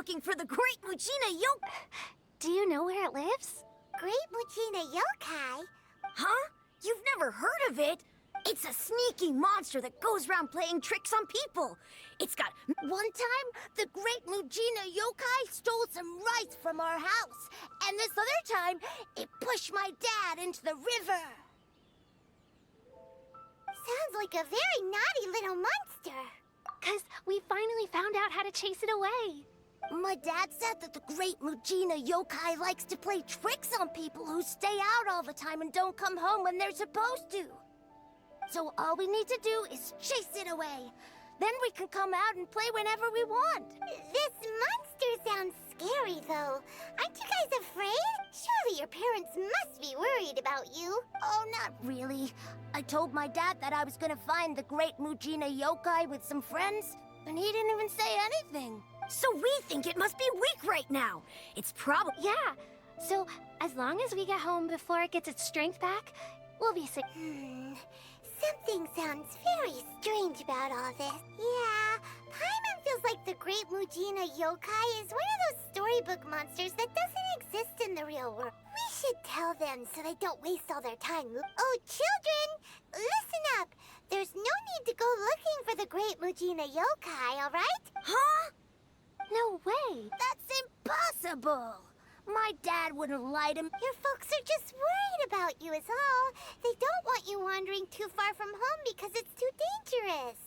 looking for the Great Mujina Yokai. Do you know where it lives? Great Mujina Yokai? Huh? You've never heard of it? It's a sneaky monster that goes around playing tricks on people. It's got... One time, the Great Mujina Yokai stole some rice from our house. And this other time, it pushed my dad into the river. Sounds like a very naughty little monster. 'Cause we finally found out how to chase it away. My dad said that the Great Mujina Yokai likes to play tricks on people who stay out all the time and don't come home when they're supposed to. So all we need to do is chase it away. Then we can come out and play whenever we want. This monster sounds scary, though. Aren't you guys afraid? Surely your parents must be worried about you. Oh, not really. I told my dad that I was gonna find the Great Mujina Yokai with some friends, and he didn't even say anything. So we think it must be weak right now. It's probably... Yeah, so as long as we get home before it gets its strength back, we'll be safe. Something sounds very strange about all this. Yeah, Paimon feels like the Great Mujina Yokai is one of those storybook monsters that doesn't exist in the real world. We should tell them so they don't waste all their time. Oh, children, listen up. There's no need to go looking for the Great Mujina Yokai, all right? Huh? No way! That's impossible! My dad wouldn't lie to me. Your folks are just worried about you is all. They don't want you wandering too far from home because it's too dangerous.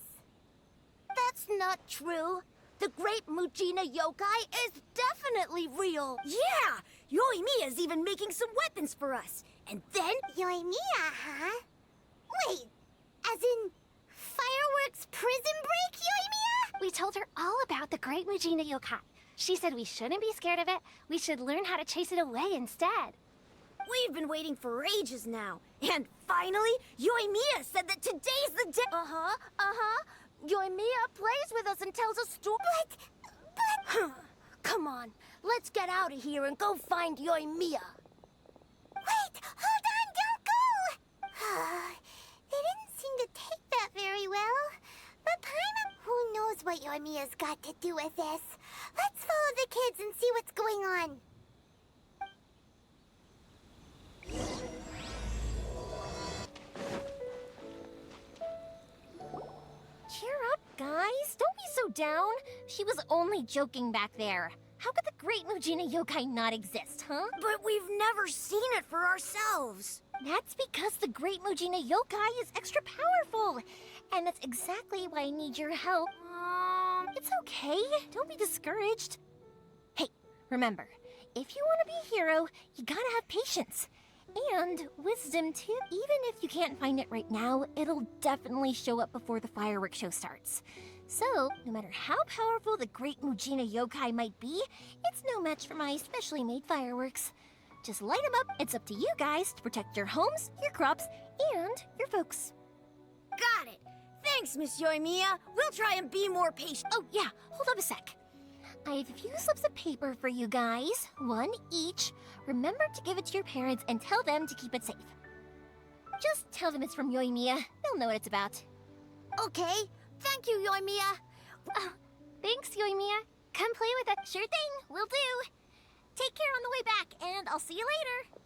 That's not true. The Great Mujina Yokai is definitely real. Yeah! Yoimiya's even making some weapons for us. And then... Yoimiya, huh? Wait, as in fireworks prison break, Yoimiya? We told her all about the Great Mujina Yokai. She said we shouldn't be scared of it. We should learn how to chase it away instead. We've been waiting for ages now. And finally, Yoimiya said that today's the day... Yoimiya plays with us and tells us stories. But... Come on, let's get out of here and go find Yoimiya. Wait, hold on, don't go! They didn't seem to take that very well. But Paimon, who knows what Yoimiya's got to do with this? Let's follow the kids and see what's going on. Cheer up, guys. Don't be so down. She was only joking back there. How could the Great Mujina Yokai not exist, huh? But we've never seen it for ourselves. That's because the Great Mujina Yokai is extra powerful. And that's exactly why I need your help. It's okay. Don't be discouraged. Hey, remember, if you want to be a hero, you gotta have patience. And wisdom, too. Even if you can't find it right now, it'll definitely show up before the fireworks show starts. So, no matter how powerful the Great Mujina Yokai might be, it's no match for my specially made fireworks. Just light them up. It's up to you guys to protect your homes, your crops, and your folks. Got it. Thanks, Miss Yoimiya. We'll try and be more patient. Oh, yeah. Hold up a sec. I have a few slips of paper for you guys. One each. Remember to give it to your parents and tell them to keep it safe. Just tell them it's from Yoimiya. They'll know what it's about. Okay, thank you, Yoimiya. Oh, thanks, Yoimiya. Come play with us. Sure thing. Will do. Take care on the way back, and I'll see you later.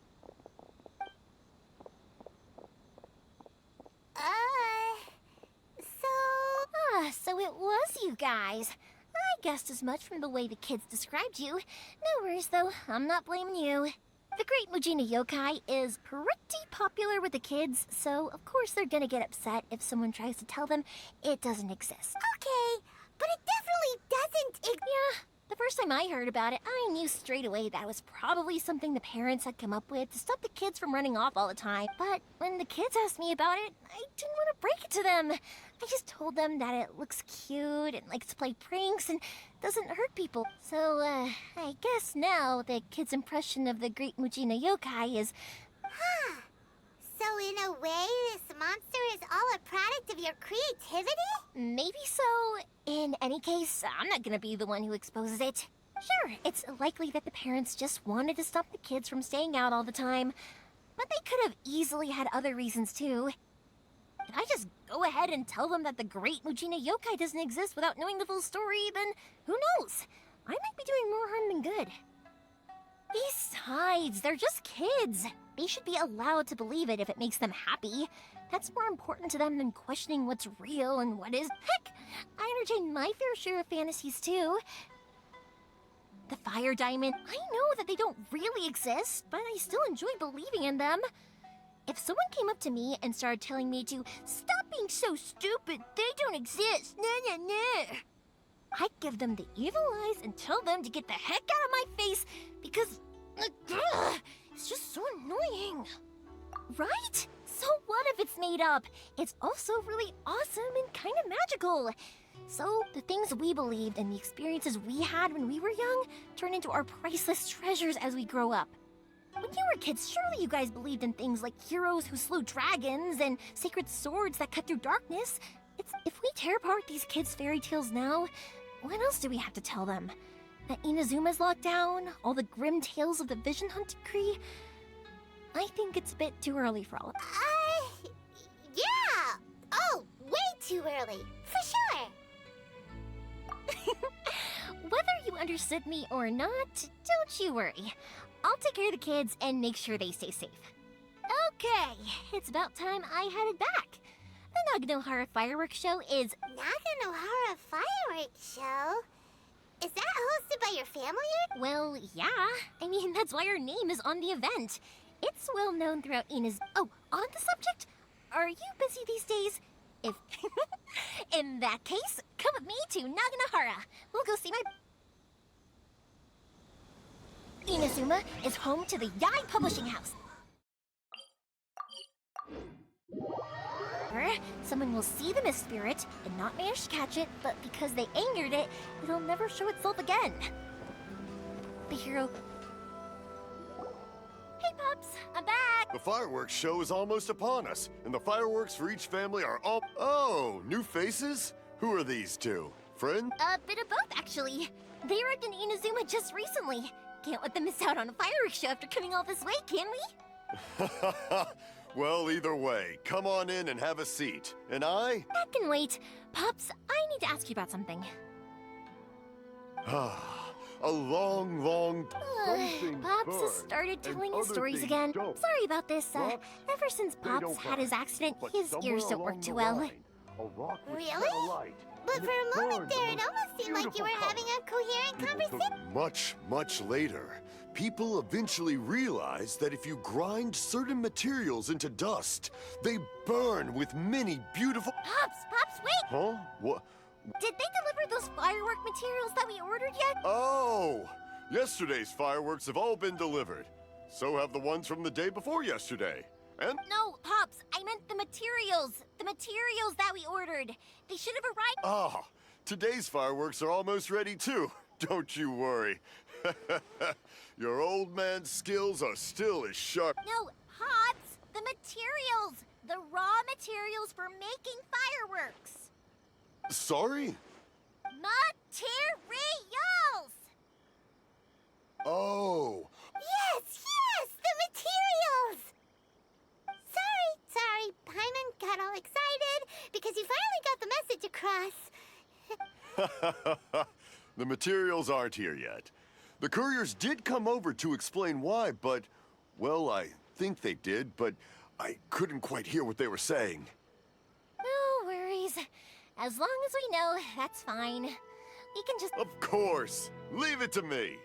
So it was you guys. I guessed as much from the way the kids described you. No worries, though. I'm not blaming you. The Great Mujina Yokai is pretty popular with the kids, so of course they're gonna get upset if someone tries to tell them it doesn't exist. Okay, but it definitely doesn't. Yeah, the first time I heard about it, I knew straight away that it was probably something the parents had come up with to stop the kids from running off all the time. But when the kids asked me about it, I didn't want to break it to them. I just told them that it looks cute and likes to play pranks and doesn't hurt people. So, I guess now the kids' impression of the Great Mujina Yokai is... Huh. So in a way, this monster is all a product of your creativity? Maybe so. In any case, I'm not gonna be the one who exposes it. Sure, it's likely that the parents just wanted to stop the kids from staying out all the time. But they could have easily had other reasons too. Did I just go ahead and tell them that the Great Mujina Yokai doesn't exist without knowing the full story, then who knows? I might be doing more harm than good. Besides, they're just kids. They should be allowed to believe it if it makes them happy. That's more important to them than questioning what's real and what is. Heck, I entertain my fair share of fantasies too. The fire diamond. I know that they don't really exist, but I still enjoy believing in them. If someone came up to me and started telling me to stop being so stupid, they don't exist, nah. I'd give them the evil eyes and tell them to get the heck out of my face because it's just so annoying. Right? So what if it's made up? It's also really awesome and kind of magical. So the things we believed and the experiences we had when we were young turn into our priceless treasures as we grow up. When you were kids, surely you guys believed in things like heroes who slew dragons and sacred swords that cut through darkness. If we tear apart these kids' fairy tales now, what else do we have to tell them? That Inazuma's locked down? All the grim tales of the Vision Hunt decree? I think it's a bit too early for all of Yeah! Oh, way too early, for sure. Whether you understood me or not, don't you worry. I'll take care of the kids and make sure they stay safe. Okay, it's about time I headed back. The Naganohara fireworks show is... Naganohara fireworks show? Is that hosted by your family? Well, yeah. I mean, that's why our name is on the event. It's well known throughout Ina's... Oh, on the subject, are you busy these days? If... In that case, come with me to Naganohara. We'll go see my... Inazuma is home to the Yai Publishing House. Someone will see the mist spirit and not manage to catch it, but because they angered it, it'll never show itself again. The hero... Hey, Pops, I'm back! The fireworks show is almost upon us, and the fireworks for each family are all... Oh, new faces? Who are these two? Friend? A bit of both, actually. They arrived in Inazuma just recently. Can't let them miss out on a fireworks show after coming all this way, can we? Well, either way, come on in and have a seat. And I? That can wait. Pops, I need to ask you about something. A long something Pops burn, has started telling and his other stories things again. don't. Sorry about this. Rocks, Ever since they Pops don't had his burn, accident, but his somewhere ears don't along work the too well. line, a rock would Really? shed a light, But and for it a moment burned the there, it most almost seemed like you were beautiful having a coherent color. conversation. Much later, people eventually realized that if you grind certain materials into dust, they burn with many beautiful... Pops, wait! Huh? What? Did they deliver those firework materials that we ordered yet? Oh! Yesterday's fireworks have all been delivered. So have the ones from the day before yesterday. And... No, Pops, I meant the materials. The materials that we ordered. They should have arrived... Ah, today's fireworks are almost ready too. Don't you worry. Your old man's skills are still as sharp. No, Pops, the materials. The raw materials for making fireworks. Sorry? Materials! Oh. Yes, the materials! Sorry, Paimon got all excited because he finally got the message across. The materials aren't here yet. The couriers did come over to explain why, but, well, I think they did, but I couldn't quite hear what they were saying. No worries. As long as we know, that's fine. We can just... Of course. Leave it to me.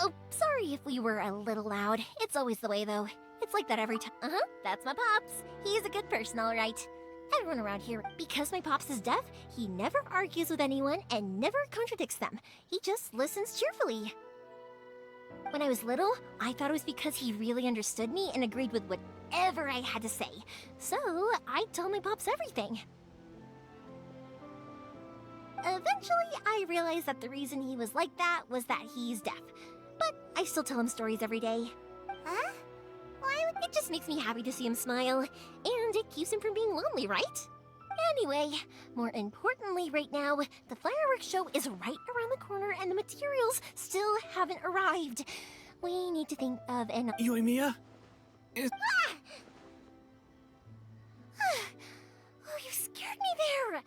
Oh, sorry if we were a little loud. It's always the way, though. It's like that every time. That's my Pops. He's a good person, all right. Everyone around here, because my Pops is deaf, he never argues with anyone and never contradicts them. He just listens cheerfully. When I was little, I thought it was because he really understood me and agreed with whatever I had to say. So, I'd tell my Pops everything. Eventually, I realized that the reason he was like that was that he's deaf. But I still tell him stories every day. Huh? It just makes me happy to see him smile, and it keeps him from being lonely, right? Anyway, more importantly right now, the fireworks show is right around the corner and the materials still haven't arrived. We need to think of an... Yoimiya? Oh, you scared me there!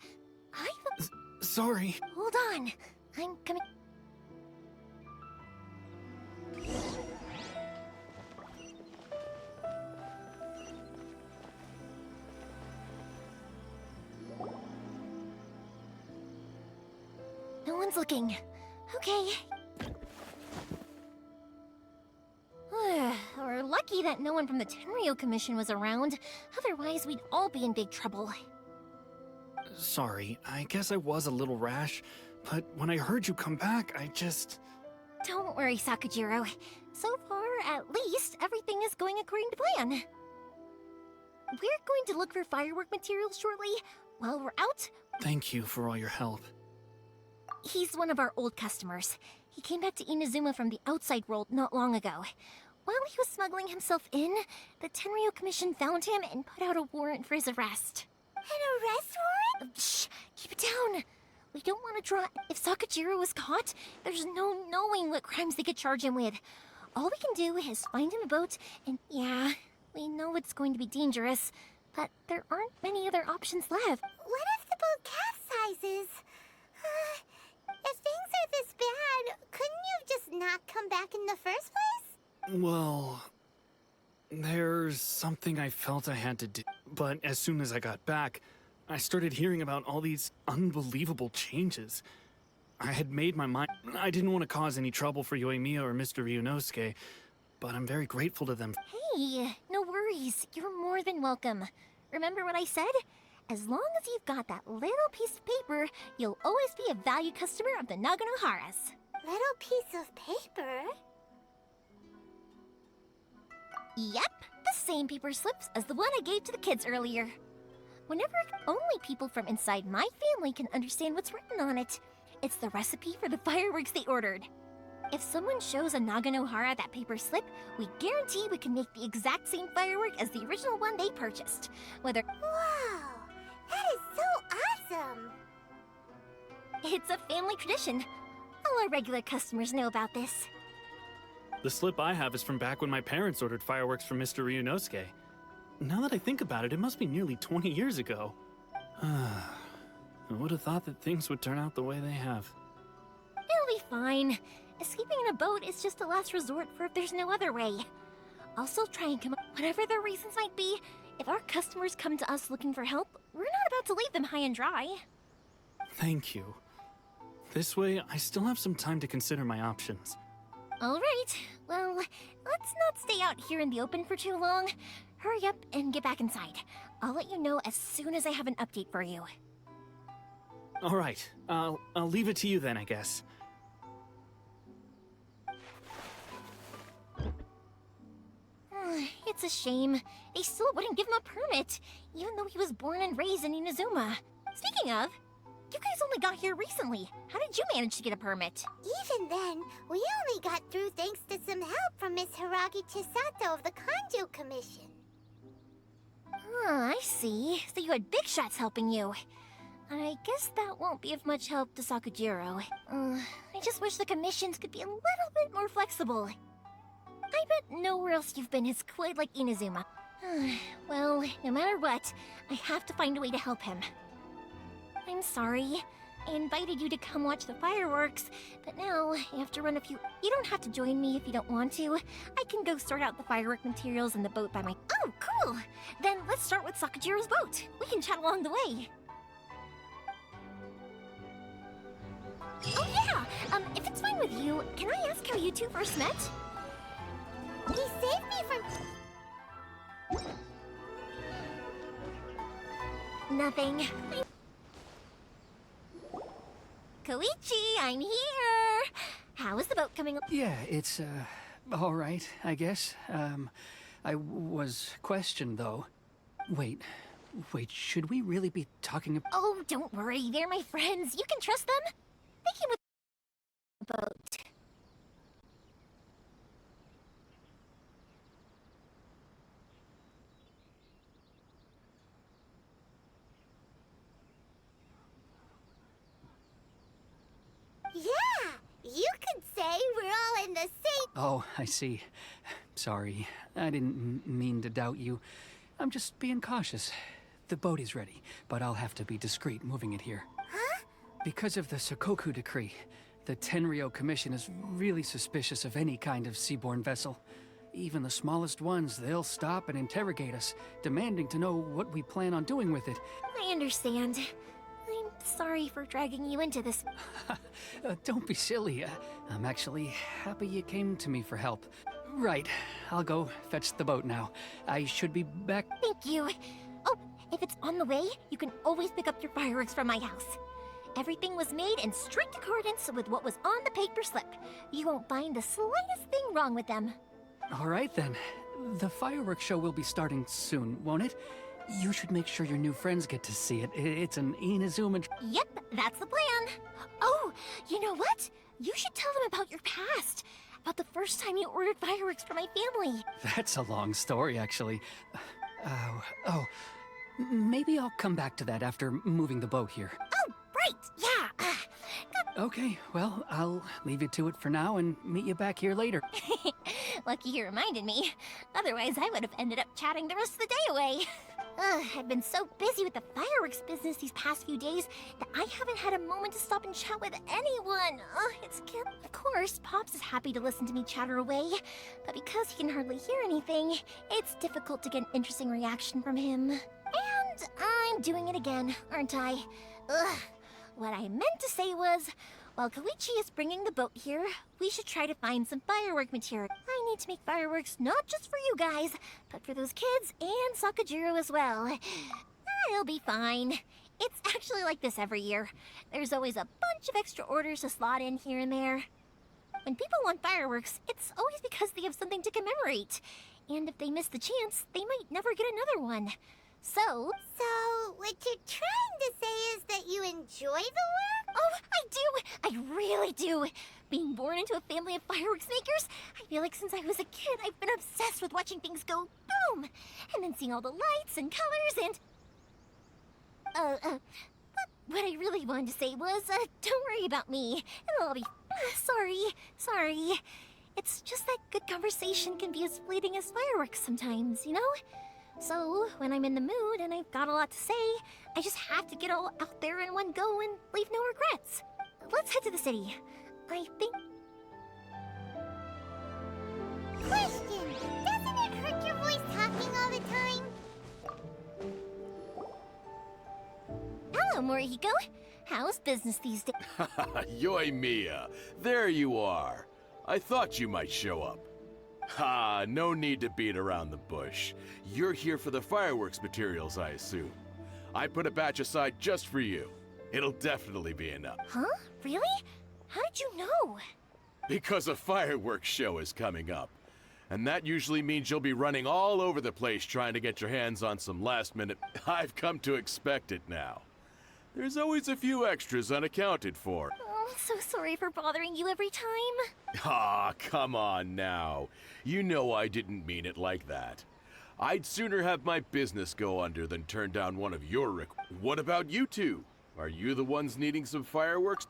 Sorry. Hold on. I'm coming. No one's looking. Okay. We're lucky that no one from the Tenryo Commission was around. Otherwise, we'd all be in big trouble. Sorry, I guess I was a little rash, but when I heard you come back, I just... Don't worry, Sakujiro. So far, at least, everything is going according to plan. We're going to look for firework materials shortly. While we're out, Thank you for all your help. he's one of our old customers. He came back to Inazuma from the outside world not long ago. While he was smuggling himself in, the Tenryo Commission found him and put out a warrant for his arrest. An arrest warrant? Shh! Keep it down! We don't want to draw... If Sakujiro was caught, there's no knowing what crimes they could charge him with. All we can do is find him a boat, and yeah, we know it's going to be dangerous, but there aren't many other options left. What if the boat capsizes? If things are this bad, couldn't you just not come back in the first place? Well... There's something I felt I had to do. But as soon as I got back, I started hearing about all these unbelievable changes. I had made my mind. I didn't want to cause any trouble for Yoimiya or Mr. Ryunosuke, but I'm very grateful to them. Hey, no worries. You're more than welcome. Remember what I said? As long as you've got that little piece of paper, you'll always be a valued customer of the Naganoharas. Little piece of paper? Yep, the same paper slips as the one I gave to the kids earlier. Whenever only people from inside my family can understand what's written on it. It's the recipe for the fireworks they ordered. If someone shows a Naganohara that paper slip, we guarantee we can make the exact same firework as the original one they purchased. Whether Wow, that is so awesome! it's a family tradition. All our regular customers know about this. The slip I have is from back when my parents ordered fireworks from Mr. Ryunosuke. Now that I think about it, it must be nearly 20 years ago. I would have thought that things would turn out the way they have. It'll be fine. Escaping in a boat is just a last resort for if there's no other way. I'll still try and come up, whatever their reasons might be. If our customers come to us looking for help, we're not about to leave them high and dry. Thank you. This way, I still have some time to consider my options. All right. Well, let's not stay out here in the open for too long. Hurry up and get back inside. I'll let you know as soon as I have an update for you. All right, I'll leave it to you then, I guess. It's a shame. They still wouldn't give him a permit, even though he was born and raised in Inazuma. Speaking of, you guys only got here recently. How did you manage to get a permit? Even then, we only got through thanks to some help from Miss Hiragi Chisato of the Kanjo Commission. I see. So you had big shots helping you. I guess that won't be of much help to Sakujiro. I just wish the commissions could be a little bit more flexible. I bet nowhere else you've been has quite like Inazuma. Well, no matter what, I have to find a way to help him. I'm sorry. I invited you to come watch the fireworks, but now I have to run a few... You don't have to join me if you don't want to. I can go sort out the firework materials in the boat by my... Oh, cool! Then let's start with Sakujiro's boat. We can chat along the way. Oh yeah! If it's fine with you, can I ask how you two first met? He saved me from... Nothing. Koichi, I'm here! How is the boat coming? Yeah, it's, all right, I guess. I was questioned, though. Wait, should we really be talking about... Oh, don't worry, they're my friends. You can trust them. They came with the boat. Yeah, you could say we're all in the same... Oh, I see. Sorry, I didn't mean to doubt you. I'm just being cautious. The boat is ready, but I'll have to be discreet moving it here. Huh? Because of the Sokoku decree, the Tenryo Commission is really suspicious of any kind of seaborne vessel. Even the smallest ones, they'll stop and interrogate us, demanding to know what we plan on doing with it. I understand. I'm sorry for dragging you into this. Don't be silly. I'm actually happy you came to me for help. Right, I'll go fetch the boat now. I should be back. Thank you. Oh, if it's on the way, you can always pick up your fireworks from my house. Everything was made in strict accordance with what was on the paper slip. You won't find the slightest thing wrong with them. All right then. The fireworks show will be starting soon, won't it? You should make sure your new friends get to see it. It's an Inazuma. Yep, that's the plan. Oh, you know what? You should tell them about your past. About the first time you ordered fireworks for my family. That's a long story, actually. Maybe I'll come back to that after moving the boat here. Oh, right, yeah. Okay, well, I'll leave you to it for now and meet you back here later. Lucky you reminded me. Otherwise, I would have ended up chatting the rest of the day away. I've been so busy with the fireworks business these past few days that I haven't had a moment to stop and chat with anyone. It's killing. Of course, Pops is happy to listen to me chatter away, but because he can hardly hear anything, it's difficult to get an interesting reaction from him. And I'm doing it again, aren't I? What I meant to say was, while Koichi is bringing the boat here, we should try to find some firework material. I need to make fireworks not just for you guys, but for those kids and Sakajiro as well. It'll be fine. It's actually like this every year. There's always a bunch of extra orders to slot in here and there. When people want fireworks, it's always because they have something to commemorate. And if they miss the chance, they might never get another one. So, what you're trying to say is that you enjoy the work? oh, I do! I really do! Being born into a family of fireworks makers, I feel like since I was a kid, I've been obsessed with watching things go boom! And then seeing all the lights and colors and... What I really wanted to say was, don't worry about me. It'll all be... Sorry. It's just that good conversation can be as fleeting as fireworks sometimes, you know? So, when I'm in the mood and I've got a lot to say, I just have to get all out there in one go and leave no regrets. Let's head to the city. I think... Question! Doesn't it hurt your voice talking all the time? Hello, Morihiko. How's business these days? Yoimiya, there you are. I thought you might show up. Ha, no need to beat around the bush. You're here for the fireworks materials, I assume. I put a batch aside just for you. It'll definitely be enough. Huh? Really? How did you know? Because a fireworks show is coming up. And that usually means you'll be running all over the place trying to get your hands on some last minute... I've come to expect it now. There's always a few extras unaccounted for. Oh, I'm so sorry for bothering you every time. Ah, come on now. You know I didn't mean it like that. I'd sooner have my business go under than turn down one of your What about you two? Are you the ones needing some fireworks?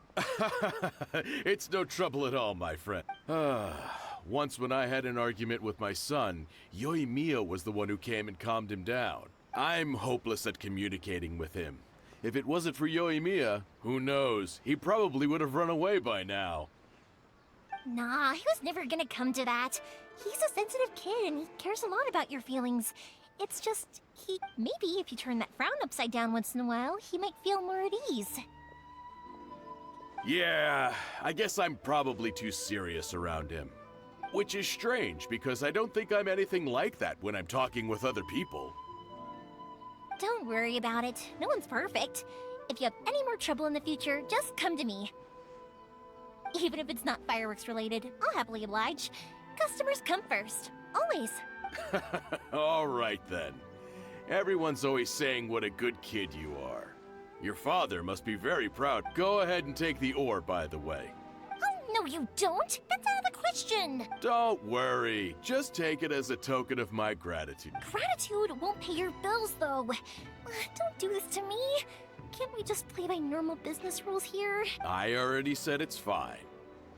It's no trouble at all, my friend. Once when I had an argument with my son, Yoimiya was the one who came and calmed him down. I'm hopeless at communicating with him. If it wasn't for Yoimiya, who knows? He probably would have run away by now. Nah, he was never gonna come to that. He's a sensitive kid and he cares a lot about your feelings. It's just, maybe if you turn that frown upside down once in a while, he might feel more at ease. Yeah, I guess I'm probably too serious around him. Which is strange, because I don't think I'm anything like that when I'm talking with other people. Don't worry about it. No one's perfect. If you have any more trouble in the future, just come to me. Even if it's not fireworks related, I'll happily oblige. Customers come first. Always. All right then. Everyone's always saying what a good kid you are. Your father must be very proud. Go ahead and take the ore, by the way. Oh, no you don't! That's out of the question! Don't worry. Just take it as a token of my gratitude. Gratitude won't pay your bills, though. Don't do this to me. Can't we just play by normal business rules here? I already said it's fine.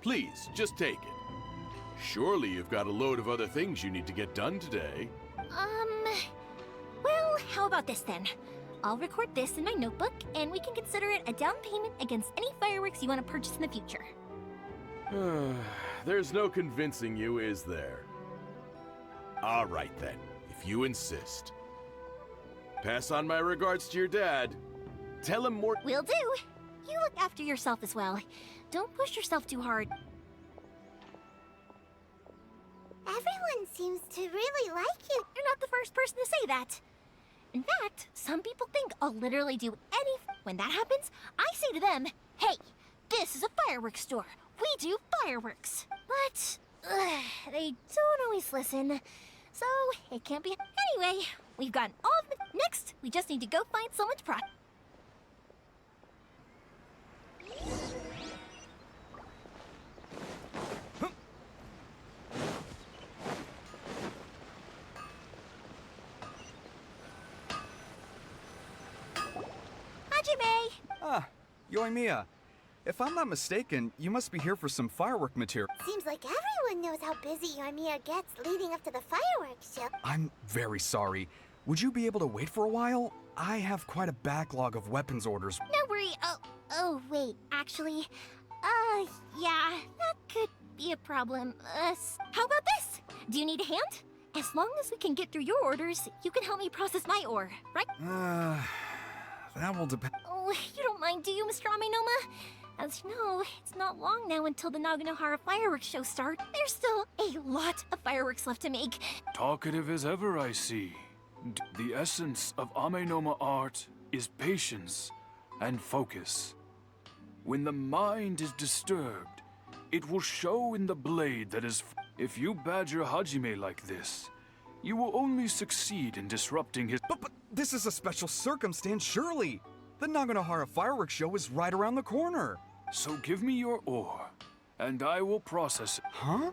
Please, just take it. Surely you've got a load of other things you need to get done today. Well, how about this then? I'll record this in my notebook, and we can consider it a down payment against any fireworks you want to purchase in the future. There's no convincing you, is there? All right then, if you insist. Pass on my regards to your dad. Tell him more. Will do. You look after yourself as well. Don't push yourself too hard. Everyone seems to really like you. You're not the first person to say that. In fact, some people think I'll literally do anything. When that happens, I say to them, hey, this is a fireworks store. We do fireworks. But they don't always listen. So it can't be. Anyway, we've gotten all of it. Next, we just need to go find someone's product. Ah, Yoimiya. If I'm not mistaken, you must be here for some firework material. Seems like everyone knows how busy Yoimiya gets leading up to the fireworks show. I'm very sorry. Would you be able to wait for a while? I have quite a backlog of weapons orders. No worry. Oh, wait. Actually, yeah, that could be a problem. How about this? Do you need a hand? As long as we can get through your orders, you can help me process my ore, right? That will depend. Oh, you don't mind, do you, Mr. Amenoma? As you know, it's not long now until the Naganohara fireworks show starts. There's still a lot of fireworks left to make. Talkative as ever, I see. The essence of Amenoma art is patience and focus. When the mind is disturbed, it will show in the blade that is. If you badger Hajime like this, you will only succeed in disrupting his. But this is a special circumstance, surely. The Naganohara fireworks show is right around the corner. So give me your ore, and I will process it. Huh?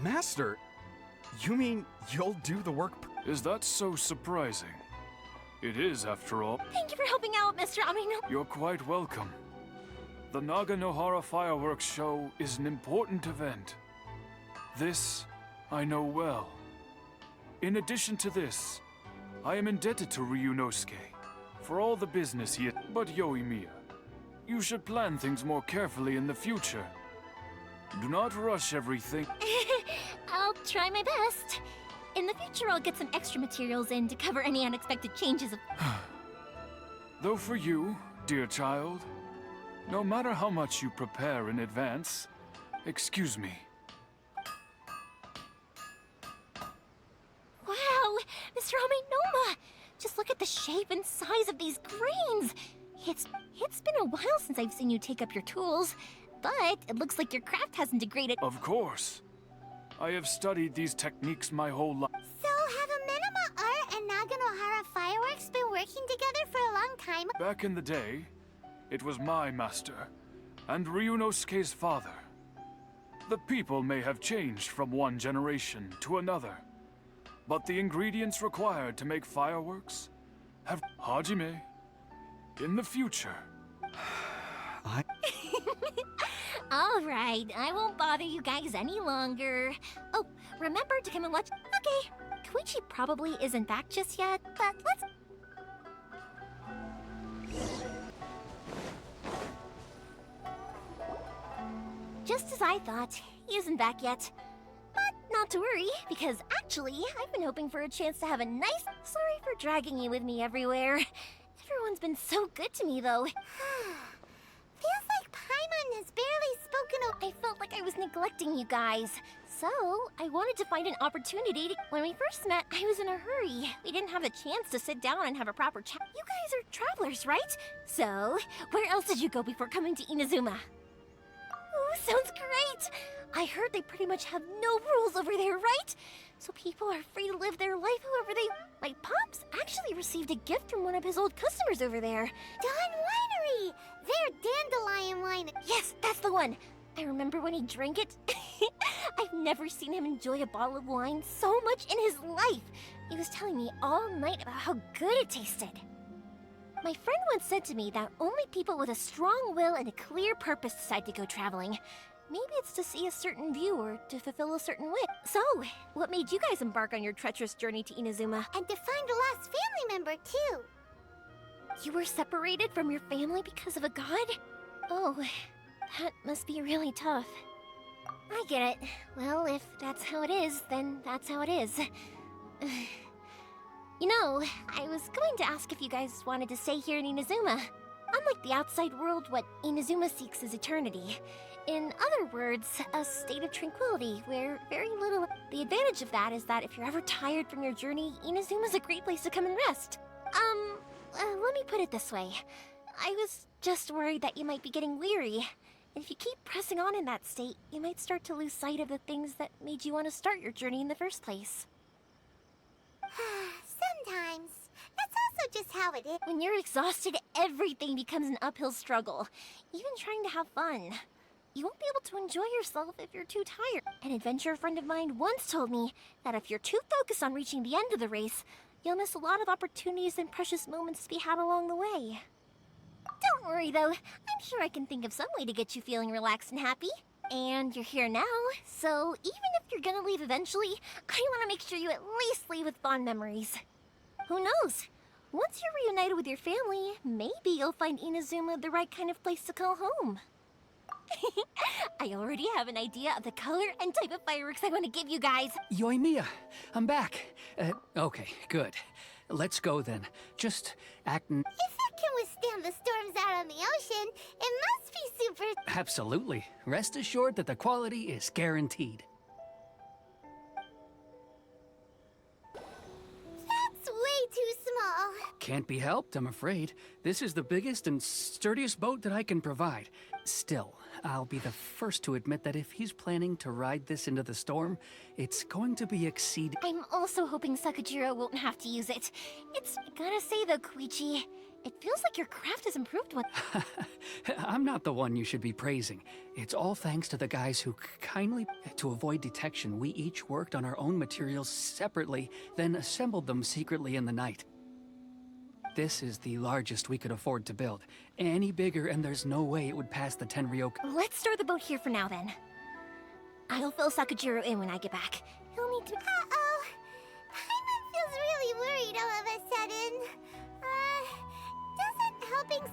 Master, you mean you'll do the work? Is that so surprising? It is, after all. Thank you for helping out, Mr. Amenoma. You're quite welcome. The Naganohara fireworks show is an important event. This I know well. In addition to this, I am indebted to Ryunosuke for all the business he had. But Yoimiya, you should plan things more carefully in the future. Do not rush everything. I'll try my best. In the future, I'll get some extra materials in to cover any unexpected changes. Though for you, dear child, no matter how much you prepare in advance, excuse me. Wow, Mr. Amenoma! Just look at the shape and size of these grains! It's been a while since I've seen you take up your tools, but it looks like your craft hasn't degraded. Of course. I have studied these techniques my whole life. So have Amenoma art and Naganohara fireworks been working together for a long time? Back in the day, it was my master, and Ryunosuke's father. The people may have changed from one generation to another, but the ingredients required to make fireworks have... Hajime, in the future. All right, I won't bother you guys any longer. Oh, remember to come and watch. Okay, Koichi probably isn't back just yet, but let's... Just as I thought, he isn't back yet. But not to worry, because actually, I've been hoping for a chance to have a nice... Sorry for dragging you with me everywhere. Everyone's been so good to me, though. Feels like Paimon has barely spoken of... I felt like I was neglecting you guys. So, I wanted to find an opportunity to... When we first met, I was in a hurry. We didn't have a chance to sit down and have a proper chat. You guys are travelers, right? So, where else did you go before coming to Inazuma? Oh, sounds great! I heard they pretty much have no rules over there, right? So people are free to live their life however they... My pops actually received a gift from one of his old customers over there. Dawn Winery! Their dandelion wine... Yes, that's the one! I remember when he drank it. I've never seen him enjoy a bottle of wine so much in his life. He was telling me all night about how good it tasted. My friend once said to me that only people with a strong will and a clear purpose decide to go traveling. Maybe it's to see a certain view or to fulfill a certain wish. So, what made you guys embark on your treacherous journey to Inazuma? And to find a lost family member, too. You were separated from your family because of a god? Oh, that must be really tough. I get it. Well, if that's how it is, then that's how it is. You know, I was going to ask if you guys wanted to stay here in Inazuma. Unlike the outside world, what Inazuma seeks is eternity. In other words, a state of tranquility, where very little... The advantage of that is that if you're ever tired from your journey, Inazuma's a great place to come and rest. Let me put it this way. I was just worried that you might be getting weary. And if you keep pressing on in that state, you might start to lose sight of the things that made you want to start your journey in the first place. Sometimes. That's also just how it is. When you're exhausted, everything becomes an uphill struggle. Even trying to have fun. You won't be able to enjoy yourself if you're too tired. An adventure friend of mine once told me that if you're too focused on reaching the end of the race, you'll miss a lot of opportunities and precious moments to be had along the way. Don't worry though, I'm sure I can think of some way to get you feeling relaxed and happy. And you're here now, so even if you're gonna leave eventually, I want to make sure you at least leave with fond memories. Who knows? Once you're reunited with your family, maybe you'll find Inazuma the right kind of place to call home. I already have an idea of the color and type of fireworks I want to give you guys. Yoimiya, I'm back. Okay, good. Let's go then. Just act... If it can withstand the storms out on the ocean, it must be super... Absolutely. Rest assured that the quality is guaranteed. That's way too small. Can't be helped, I'm afraid. This is the biggest and sturdiest boat that I can provide. Still, I'll be the first to admit that if he's planning to ride this into the storm, it's going to be exceed... I'm also hoping Sakajiro won't have to use it. It's... Gotta say though, Koichi, it feels like your craft has improved with... I'm not the one you should be praising. It's all thanks to the guys who kindly... To avoid detection, we each worked on our own materials separately, then assembled them secretly in the night. This is the largest we could afford to build. Any bigger and there's no way it would pass the Tenryou... Let's store the boat here for now then. I'll fill Sakajiro in when I get back. He'll need to... Uh-oh. Paimon feels really worried all of a sudden. Doesn't helping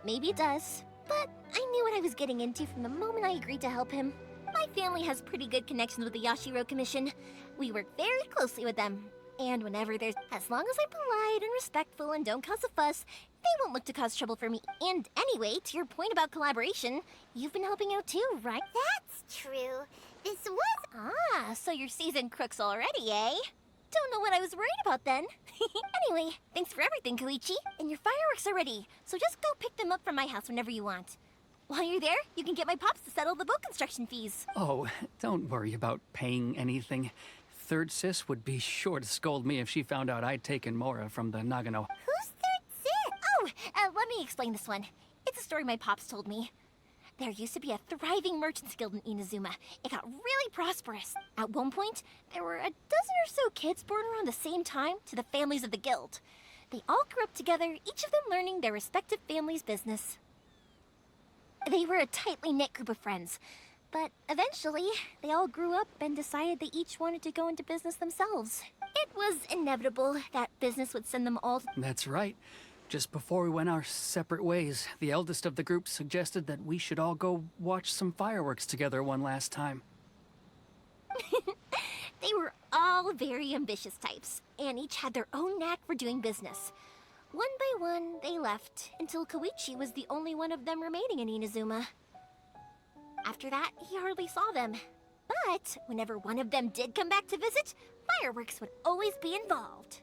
Maybe it does. But I knew what I was getting into from the moment I agreed to help him. My family has pretty good connections with the Yashiro Commission. We work very closely with them. And whenever there's... As long as I'm polite and respectful and don't cause a fuss, they won't look to cause trouble for me. And anyway, to your point about collaboration, you've been helping out too, right? That's true. This was... Ah, so you're seasoned crooks already, eh? Don't know what I was worried about then. Anyway, thanks for everything, Koichi. And your fireworks are ready, so just go pick them up from my house whenever you want. While you're there, you can get my pops to settle the boat construction fees. Oh, don't worry about paying anything. Third Sis would be sure to scold me if she found out I'd taken Mora from the Nagano. Who's Third Sis? Oh, let me explain this one. It's a story my pops told me. There used to be a thriving merchants guild in Inazuma. It got really prosperous. At one point, there were a dozen or so kids born around the same time to the families of the guild. They all grew up together, each of them learning their respective family's business. They were a tightly knit group of friends. But eventually, they all grew up and decided they each wanted to go into business themselves. It was inevitable that business would send them all... That's right. Just before we went our separate ways, the eldest of the group suggested that we should all go watch some fireworks together one last time. They were all very ambitious types, and each had their own knack for doing business. One by one, they left, until Koichi was the only one of them remaining in Inazuma. After that, he hardly saw them. But whenever one of them did come back to visit, fireworks would always be involved.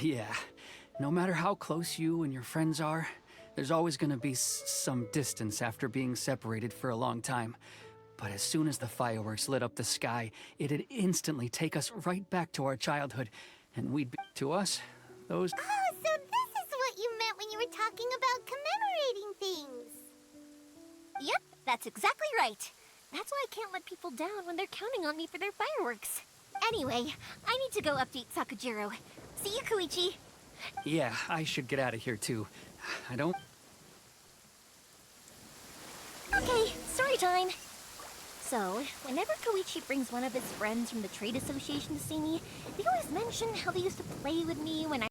Yeah, no matter how close you and your friends are, there's always gonna be some distance after being separated for a long time. But as soon as the fireworks lit up the sky, it'd instantly take us right back to our childhood. And we'd be, to us, those... Oh, so this is what you meant when you were talking about commemorating things. Yep, that's exactly right. That's why I can't let people down when they're counting on me for their fireworks. Anyway, I need to go update Sakajiro. See you, Koichi. Yeah, I should get out of here too. I don't... Okay, story time. So, whenever Koichi brings one of his friends from the trade association to see me, they always mention how they used to play with me when I